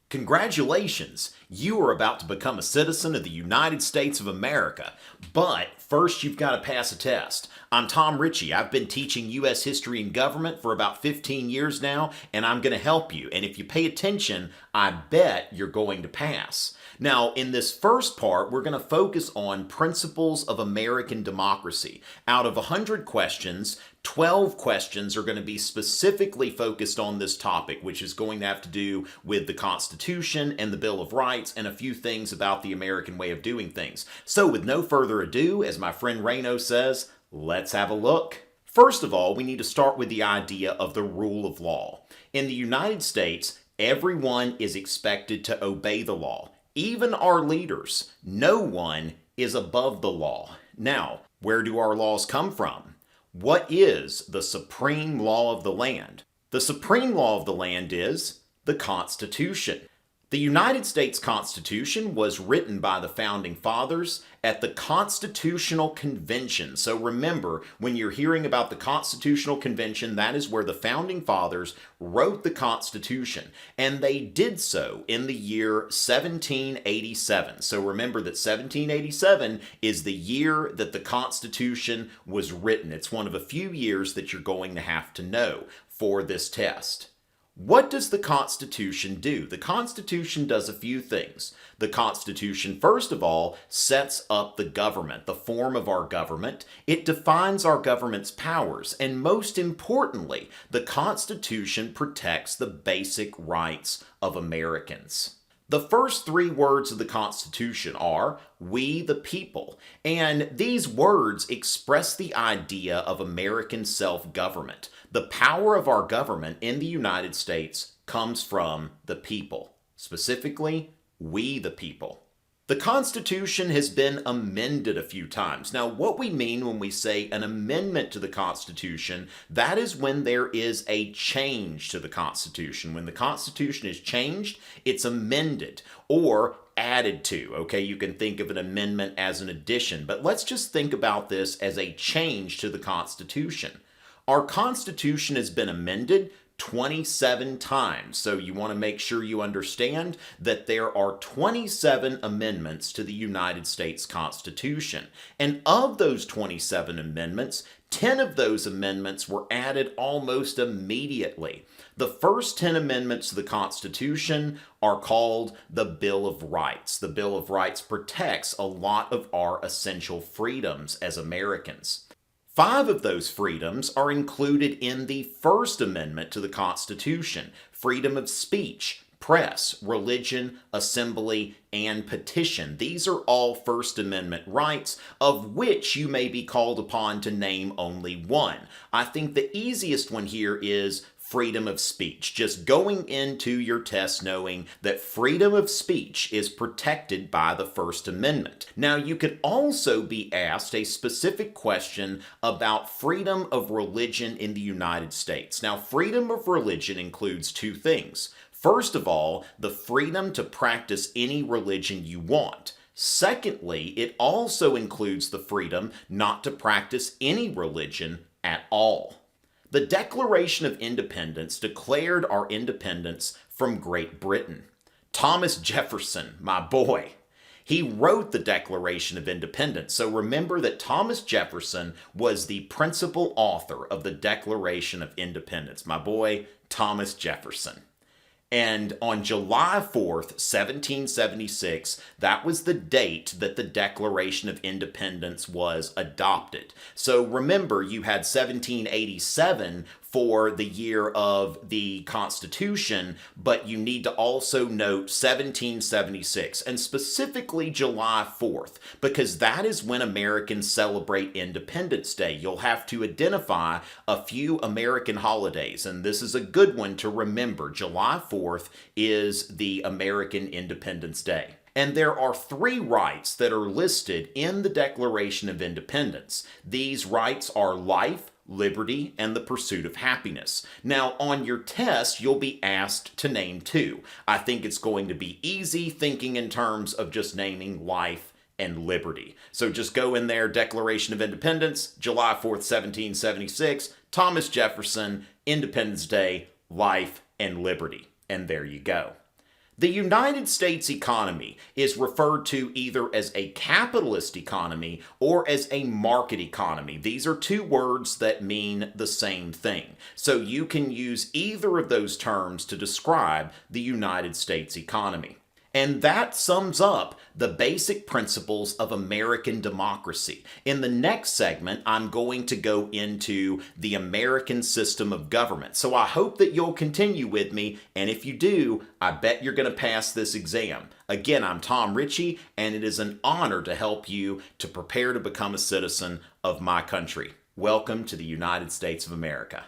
Congratulations! You are about to become a citizen of the United States of America. But first, you've got to pass a test. I'm Tom Richey. I've been teaching U.S. history and government for about 15 years now, and I'm going to help you. And if you pay attention, I bet you're going to pass. Now, in this first part, we're going to focus on principles of American democracy. Out of 100 questions, 12 questions are going to be specifically focused on this topic, which is going to have to do with the Constitution and the Bill of Rights and a few things about the American way of doing things. So with no further ado, as my friend Raymond says, let's have a look. First of all, we need to start with the idea of the rule of law. In the United States, everyone is expected to obey the law. Even our leaders. No one is above the law. Now, where do our laws come from? What is the supreme law of the land? The supreme law of the land is the Constitution. The United States Constitution was written by the Founding Fathers at the Constitutional Convention. So remember, when you're hearing about the Constitutional Convention, that is where the Founding Fathers wrote the Constitution. And they did so in the year 1787. So remember that 1787 is the year that the Constitution was written. It's one of a few years that you're going to have to know for this test. What does the Constitution do? The Constitution does a few things. The Constitution, first of all, sets up the government, the form of our government. It defines our government's powers. And most importantly, the Constitution protects the basic rights of Americans. The first three words of the Constitution are, "We the people," and these words express the idea of American self-government. The power of our government in the United States comes from the people, specifically, we the people. The Constitution has been amended a few times. Now, what we mean when we say an amendment to the Constitution, that is when there is a change to the Constitution. When the Constitution is changed, it's amended or added to. Okay, you can think of an amendment as an addition, but let's just think about this as a change to the Constitution. Our Constitution has been amended 27 times. So you want to make sure you understand that there are 27 amendments to the United States Constitution. And of those 27 amendments, 10 of those amendments were added almost immediately. The first 10 amendments to the Constitution are called the Bill of Rights. The Bill of Rights protects a lot of our essential freedoms as Americans. 5 of those freedoms are included in the First Amendment to the Constitution: freedom of speech, press, religion, assembly, and petition. These are all First Amendment rights, of which you may be called upon to name only one. I think the easiest one here is freedom of speech. Just going into your test knowing that freedom of speech is protected by the First Amendment. Now, you could also be asked a specific question about freedom of religion in the United States. Now, freedom of religion includes two things. First of all, the freedom to practice any religion you want. Secondly, it also includes the freedom not to practice any religion at all. The Declaration of Independence declared our independence from Great Britain. Thomas Jefferson, my boy, he wrote the Declaration of Independence. So remember that Thomas Jefferson was the principal author of the Declaration of Independence. My boy, Thomas Jefferson. And on July 4th, 1776, that was the date that the Declaration of Independence was adopted. So remember, you had 1787 for the year of the Constitution, but you need to also note 1776, and specifically July 4th, because that is when Americans celebrate Independence Day. You'll have to identify a few American holidays, and this is a good one to remember. July 4th is the American Independence Day. And there are 3 rights that are listed in the Declaration of Independence. These rights are life, liberty, and the pursuit of happiness. Now, on your test, you'll be asked to name 2. I think it's going to be easy thinking in terms of just naming life and liberty. So just go in there, Declaration of Independence, July 4th, 1776, Thomas Jefferson, Independence Day, life and liberty. And there you go. The United States economy is referred to either as a capitalist economy or as a market economy. These are two words that mean the same thing. So you can use either of those terms to describe the United States economy. And that sums up the basic principles of American democracy. In the next segment, I'm going to go into the American system of government. So I hope that you'll continue with me, and if you do, I bet you're going to pass this exam. Again, I'm Tom Richey, and it is an honor to help you to prepare to become a citizen of my country. Welcome to the United States of America.